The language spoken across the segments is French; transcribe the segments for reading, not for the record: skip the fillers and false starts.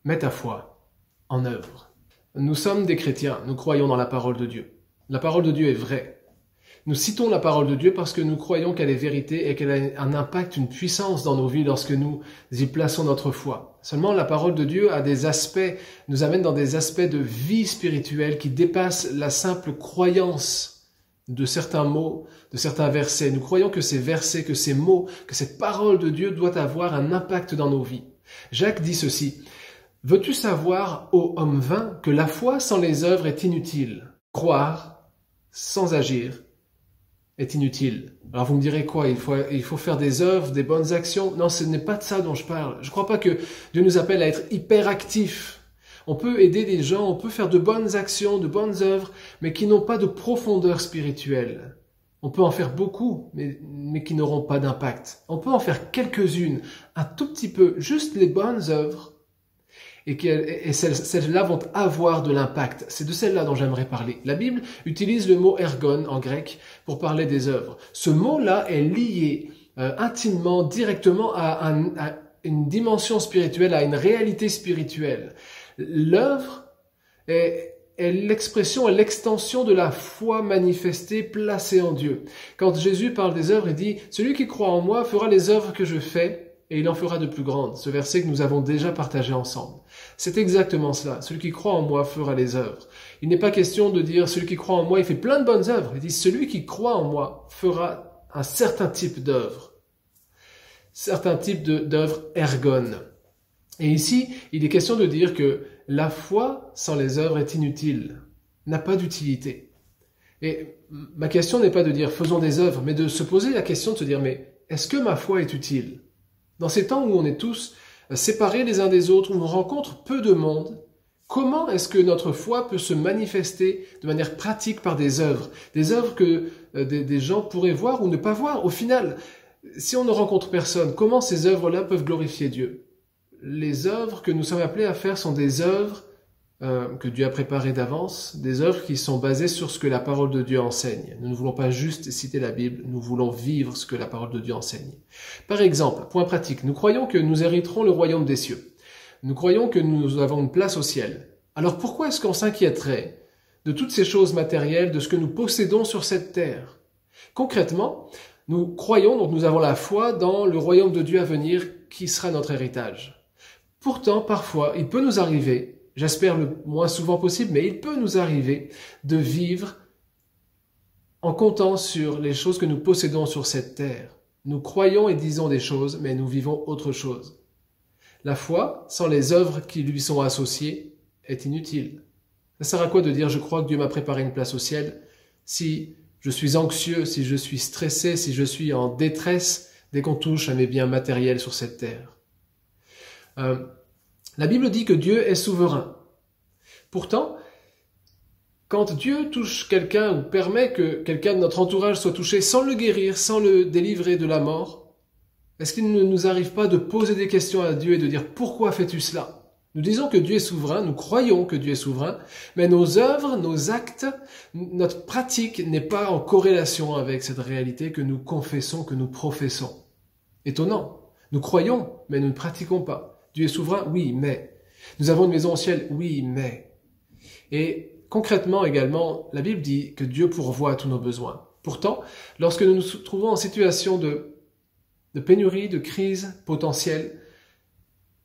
Mets ta foi en œuvre. Nous sommes des chrétiens, nous croyons dans la parole de Dieu. La parole de Dieu est vraie. Nous citons la parole de Dieu parce que nous croyons qu'elle est vérité et qu'elle a un impact, une puissance dans nos vies lorsque nous y plaçons notre foi. Seulement, la parole de Dieu a des aspects, nous amène dans des aspects de vie spirituelle qui dépassent la simple croyance de certains mots, de certains versets. Nous croyons que ces versets, que ces mots, que cette parole de Dieu doit avoir un impact dans nos vies. Jacques dit ceci: « Veux-tu savoir, ô homme vain, que la foi sans les œuvres est inutile? Croire sans agir est inutile. » Alors vous me direz quoi? Il faut faire des œuvres, des bonnes actions? Non, ce n'est pas de ça dont je parle. Je ne crois pas que Dieu nous appelle à être hyperactifs. On peut aider des gens, on peut faire de bonnes actions, de bonnes œuvres, mais qui n'ont pas de profondeur spirituelle. On peut en faire beaucoup, mais qui n'auront pas d'impact. On peut en faire quelques-unes, un tout petit peu, juste les bonnes œuvres, et celles-là vont avoir de l'impact. C'est de celles-là dont j'aimerais parler. La Bible utilise le mot ergon en grec pour parler des œuvres. Ce mot-là est lié intimement, directement à une dimension spirituelle, à une réalité spirituelle. L'œuvre est l'expression et l'extension de la foi manifestée, placée en Dieu. Quand Jésus parle des œuvres, il dit « Celui qui croit en moi fera les œuvres que je fais, et il en fera de plus grandes. » Ce verset que nous avons déjà partagé ensemble. C'est exactement cela. Celui qui croit en moi fera les œuvres. Il n'est pas question de dire celui qui croit en moi, il fait plein de bonnes œuvres. Il dit celui qui croit en moi fera un certain type d'œuvre. Certain type d'œuvre ergon. Et ici, il est question de dire que la foi sans les œuvres est inutile, n'a pas d'utilité. Et ma question n'est pas de dire faisons des œuvres, mais de se poser la question de se dire mais est-ce que ma foi est utile? Dans ces temps où on est tous séparés les uns des autres, où on rencontre peu de monde, comment est-ce que notre foi peut se manifester de manière pratique par des œuvres que des gens pourraient voir ou ne pas voir? Au final, si on ne rencontre personne, comment ces œuvres-là peuvent glorifier Dieu? Les œuvres que nous sommes appelés à faire sont des œuvres que Dieu a préparées d'avance, des œuvres qui sont basées sur ce que la parole de Dieu enseigne. Nous ne voulons pas juste citer la Bible, nous voulons vivre ce que la parole de Dieu enseigne. Par exemple, point pratique, nous croyons que nous hériterons le royaume des cieux. Nous croyons que nous avons une place au ciel. Alors pourquoi est-ce qu'on s'inquiéterait de toutes ces choses matérielles, de ce que nous possédons sur cette terre? Concrètement, nous croyons, donc nous avons la foi dans le royaume de Dieu à venir qui sera notre héritage. Pourtant, parfois, il peut nous arriver, j'espère le moins souvent possible, mais il peut nous arriver de vivre en comptant sur les choses que nous possédons sur cette terre. Nous croyons et disons des choses, mais nous vivons autre chose. La foi, sans les œuvres qui lui sont associées, est inutile. Ça sert à quoi de dire « je crois que Dieu m'a préparé une place au ciel » si je suis anxieux, si je suis stressé, si je suis en détresse dès qu'on touche à mes biens matériels sur cette terre. La Bible dit que Dieu est souverain. Pourtant, quand Dieu touche quelqu'un ou permet que quelqu'un de notre entourage soit touché sans le guérir, sans le délivrer de la mort, est-ce qu'il ne nous arrive pas de poser des questions à Dieu et de dire « Pourquoi fais-tu cela ?» Nous disons que Dieu est souverain, nous croyons que Dieu est souverain, mais nos œuvres, nos actes, notre pratique n'est pas en corrélation avec cette réalité que nous confessons, que nous professons. Étonnant. Nous croyons, mais nous ne pratiquons pas. Dieu est souverain, oui, mais. Nous avons une maison au ciel, oui, mais. Et concrètement également, la Bible dit que Dieu pourvoit à tous nos besoins. Pourtant, lorsque nous nous trouvons en situation de pénurie, de crise potentielle,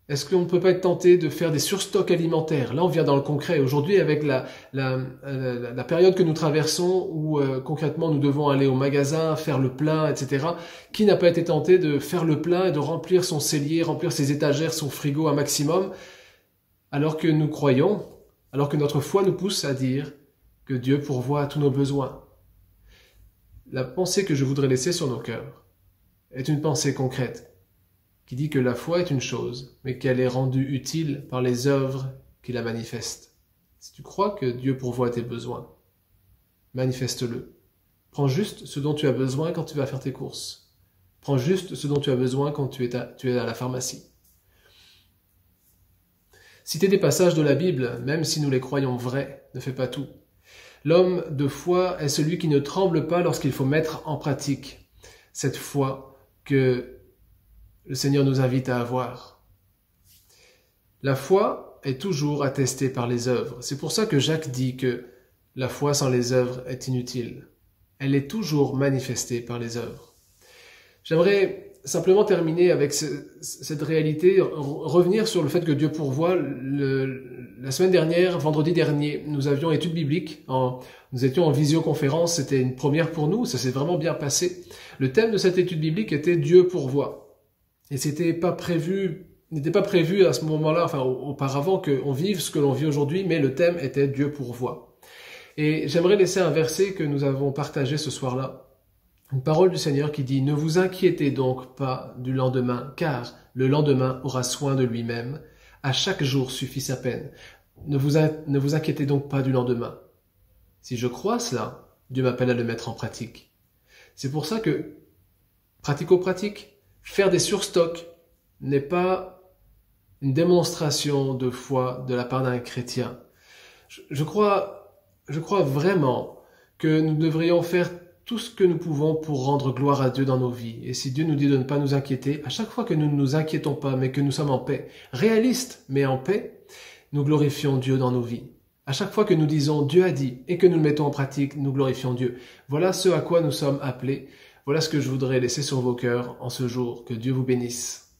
est-ce qu'on ne peut pas être tenté de faire des surstocks alimentaires? Là, on vient dans le concret. Aujourd'hui, avec la période que nous traversons, où concrètement nous devons aller au magasin, faire le plein, etc. Qui n'a pas été tenté de faire le plein et de remplir son cellier, remplir ses étagères, son frigo un maximum, alors que nous croyons, alors que notre foi nous pousse à dire que Dieu pourvoit à tous nos besoins? La pensée que je voudrais laisser sur nos cœurs est une pensée concrète, qui dit que la foi est une chose, mais qu'elle est rendue utile par les œuvres qui la manifestent. Si tu crois que Dieu pourvoit à tes besoins, manifeste-le. Prends juste ce dont tu as besoin quand tu vas faire tes courses. Prends juste ce dont tu as besoin quand tu es à la pharmacie. Citer des passages de la Bible, même si nous les croyons vrais, ne fait pas tout. L'homme de foi est celui qui ne tremble pas lorsqu'il faut mettre en pratique cette foi que le Seigneur nous invite à avoir. La foi est toujours attestée par les œuvres. C'est pour ça que Jacques dit que la foi sans les œuvres est inutile. Elle est toujours manifestée par les œuvres. J'aimerais simplement terminer avec cette réalité, revenir sur le fait que Dieu pourvoit. La semaine dernière, vendredi dernier, nous avions étude biblique. Nous étions en visioconférence, c'était une première pour nous, ça s'est vraiment bien passé. Le thème de cette étude biblique était Dieu pourvoit. Et n'était pas prévu à ce moment-là, enfin auparavant, qu'on vive ce que l'on vit aujourd'hui, mais le thème était Dieu pourvoit. Et j'aimerais laisser un verset que nous avons partagé ce soir-là. Une parole du Seigneur qui dit « Ne vous inquiétez donc pas du lendemain, car le lendemain aura soin de lui-même. À chaque jour suffit sa peine. Ne vous inquiétez donc pas du lendemain. » Si je crois cela, Dieu m'appelle à le mettre en pratique. C'est pour ça que, pratico-pratique, faire des surstocks n'est pas une démonstration de foi de la part d'un chrétien. Je crois vraiment que nous devrions faire tout ce que nous pouvons pour rendre gloire à Dieu dans nos vies. Et si Dieu nous dit de ne pas nous inquiéter, à chaque fois que nous ne nous inquiétons pas, mais que nous sommes en paix, réalistes, mais en paix, nous glorifions Dieu dans nos vies. À chaque fois que nous disons Dieu a dit et que nous le mettons en pratique, nous glorifions Dieu. Voilà ce à quoi nous sommes appelés. Voilà ce que je voudrais laisser sur vos cœurs en ce jour. Que Dieu vous bénisse.